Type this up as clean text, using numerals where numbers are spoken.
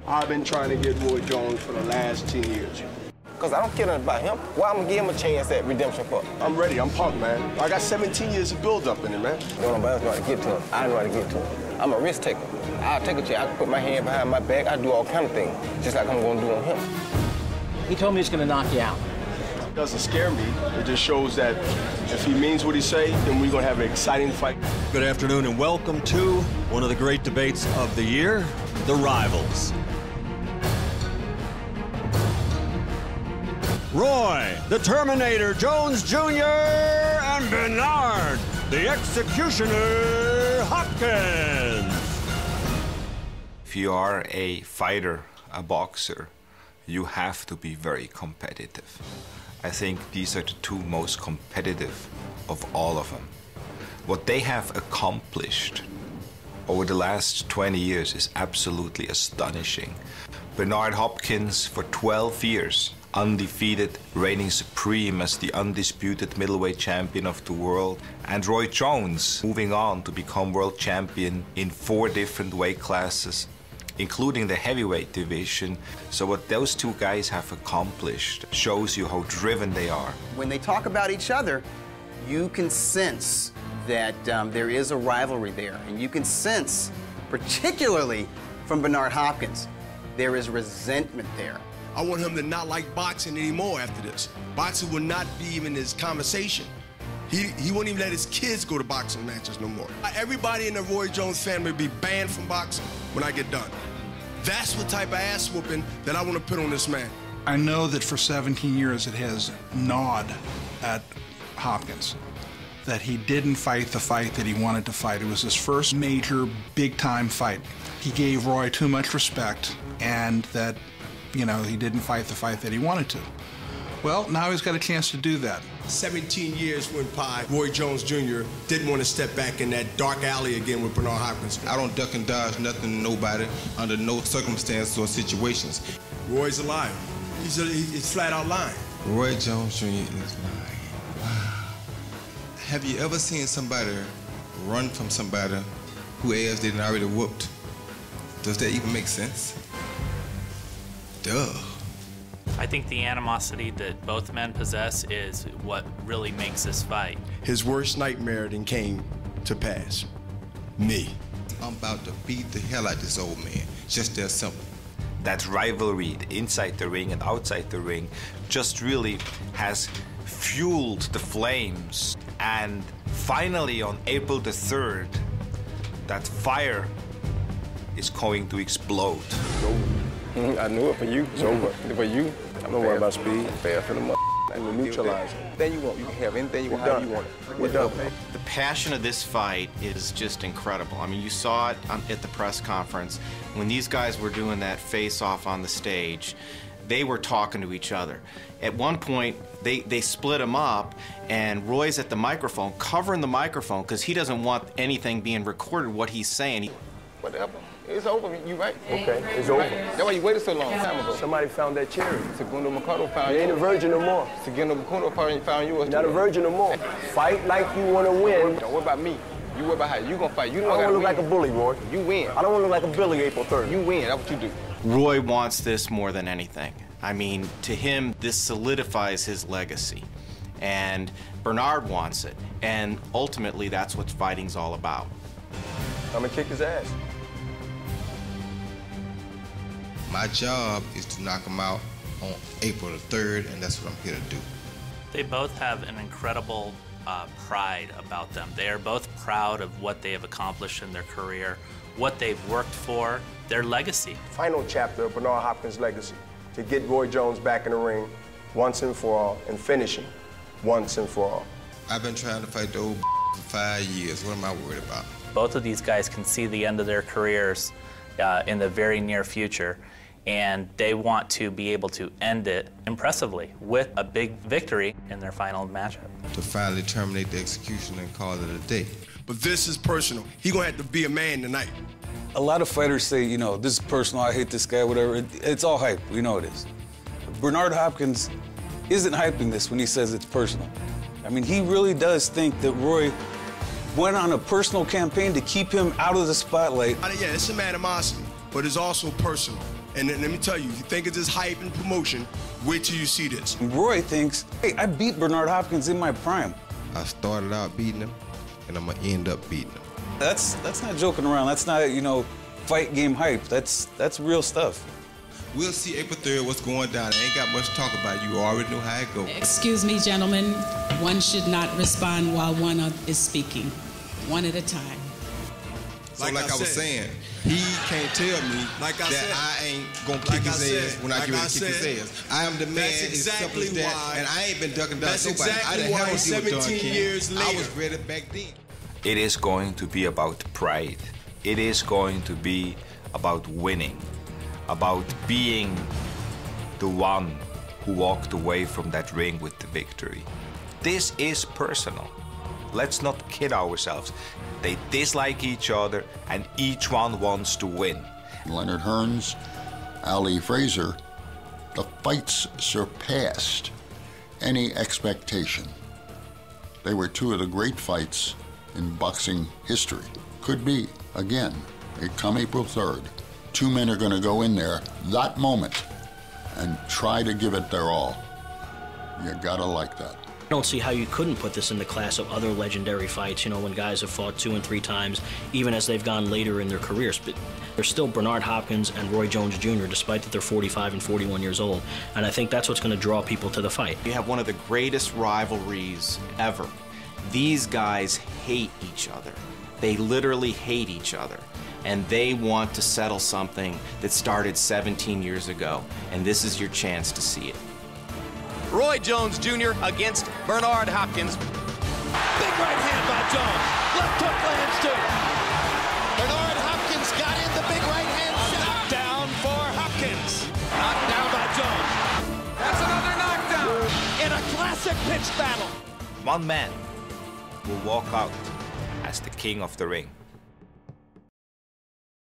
I've been trying to get Roy Jones for the last 10 years. Because I don't care nothing about him. Why I'm going to give him a chance at redemption for? I'm ready. I'm pumped, man. I got 17 years of build-up in it, man. Nobody else know how to get to him. I know how to get to him. I'm a risk taker. I'll take a chance. I can put my hand behind my back. I do all kind of things, just like I'm going to do on him. He told me he's going to knock you out. It doesn't scare me. It just shows that if he means what he say, then we're going to have an exciting fight. Good afternoon and welcome to one of the great debates of the year, the rivals. Roy, the Terminator Jones Jr., and Bernard, the Executioner Hopkins. If you are a fighter, a boxer, you have to be very competitive. I think these are the two most competitive of all of them. What they have accomplished over the last 20 years is absolutely astonishing. Bernard Hopkins, for 12 years, undefeated, reigning supreme as the undisputed middleweight champion of the world. And Roy Jones, moving on to become world champion in 4 different weight classes, including the heavyweight division. So what those two guys have accomplished shows you how driven they are. When they talk about each other, you can sense that there is a rivalry there. And you can sense, particularly from Bernard Hopkins, there is resentment there. I want him to not like boxing anymore after this. Boxing will not be even his conversation. He won't even let his kids go to boxing matches no more. Everybody in the Roy Jones family will be banned from boxing when I get done. That's what type of ass whooping that I want to put on this man. I know that for 17 years it has gnawed at Hopkins that he didn't fight the fight that he wanted to fight. It was his first major, big-time fight. He gave Roy too much respect, and that, you know, he didn't fight the fight that he wanted to. Well, now he's got a chance to do that. 17 years went by. Roy Jones Jr. didn't want to step back in that dark alley again with Bernard Hopkins. I don't duck and dodge nothing, nobody, under no circumstance or situations. Roy's a liar. He's flat out lying. Roy Jones Jr. is lying. Wow. Have you ever seen somebody run from somebody who ass didn't already whooped? Does that even make sense? Duh. I think the animosity that both men possess is what really makes this fight. His worst nightmare then came to pass. Me. I'm about to beat the hell out of this old man. Just that simple. That rivalry inside the ring and outside the ring just really has fueled the flames. And finally, on April the 3rd, that fire is going to explode. I knew it for you. It's over. For you. Don't worry about speed. Fair for the mother. And we'll neutralize it. Then you want. You can have anything you want, how you want it. We're done. The passion of this fight is just incredible. I mean, you saw it at the press conference. When these guys were doing that face-off on the stage, they were talking to each other. At one point, they split them up, and Roy's at the microphone, covering the microphone, because he doesn't want anything being recorded, what he's saying. Whatever. It's over. You right. Okay, it's over. That's why you waited so long. Time ago. Somebody found that cherry. Segundo Mercado found You ain't a virgin no more. Segundo Mercado found yours. Not a virgin no more. Fight like you want to win. Don't worry about me. You worry about how you gonna fight. You don't want to look win. like a bully, Roy. You win. I don't want to look like a bully April 3rd. You win. That's what you do. Roy wants this more than anything. I mean, to him, this solidifies his legacy. And Bernard wants it. And ultimately, that's what fighting's all about. I'm going to kick his ass. My job is to knock him out on April the 3rd, and that's what I'm here to do. They both have an incredible pride about them. They are both proud of what they have accomplished in their career, what they've worked for, their legacy. Final chapter of Bernard Hopkins' legacy, to get Roy Jones back in the ring once and for all and finish him once and for all. I've been trying to fight the old for 5 years. What am I worried about? Both of these guys can see the end of their careers in the very near future, and they want to be able to end it impressively with a big victory in their final matchup. To finally terminate the execution and call it a day. But this is personal. He gonna have to be a man tonight. A lot of fighters say, you know, this is personal, I hate this guy, whatever. It's all hype, we know it is. Bernard Hopkins isn't hyping this when he says it's personal. I mean, he really does think that Roy went on a personal campaign to keep him out of the spotlight. Yeah, it's some animosity, but it's also personal. And let me tell you, if you think it's just hype and promotion, wait till you see this. Roy thinks, hey, I beat Bernard Hopkins in my prime. I started out beating him, and I'm gonna end up beating him. That's not joking around. That's not, you know, fight game hype. That's real stuff. We'll see April 3rd what's going down. I ain't got much to talk about. You already know how it goes. Excuse me, gentlemen. One should not respond while one is speaking. One at a time. So like I was saying, he can't tell me that I ain't gonna kick his ass when I get ready to kick his ass. I am the man. It's simple as that. And I ain't been ducking down nobody. I didn't have to deal with Don King. I was ready back then. It is going to be about pride. It is going to be about winning, about being the one who walked away from that ring with the victory. This is personal. Let's not kid ourselves. They dislike each other and each one wants to win. Leonard Hearns, Ali Frazier, the fights surpassed any expectation. They were two of the great fights in boxing history. Could be, again, come April 3rd. Two men are going to go in there that moment and try to give it their all. You gotta like that. I don't see how you couldn't put this in the class of other legendary fights, you know, when guys have fought 2 and 3 times, even as they've gone later in their careers. But they're still Bernard Hopkins and Roy Jones Jr., despite that they're 45 and 41 years old. And I think that's what's going to draw people to the fight. You have one of the greatest rivalries ever. These guys hate each other. They literally hate each other. And they want to settle something that started 17 years ago. And this is your chance to see it. Roy Jones Jr. against Bernard Hopkins. Big right hand by Jones. Left hook lands too. Bernard Hopkins got in the big right hand shot. Knockdown for Hopkins. Knocked down by Jones. That's another knockdown in a classic pitch battle. One man will walk out as the king of the ring.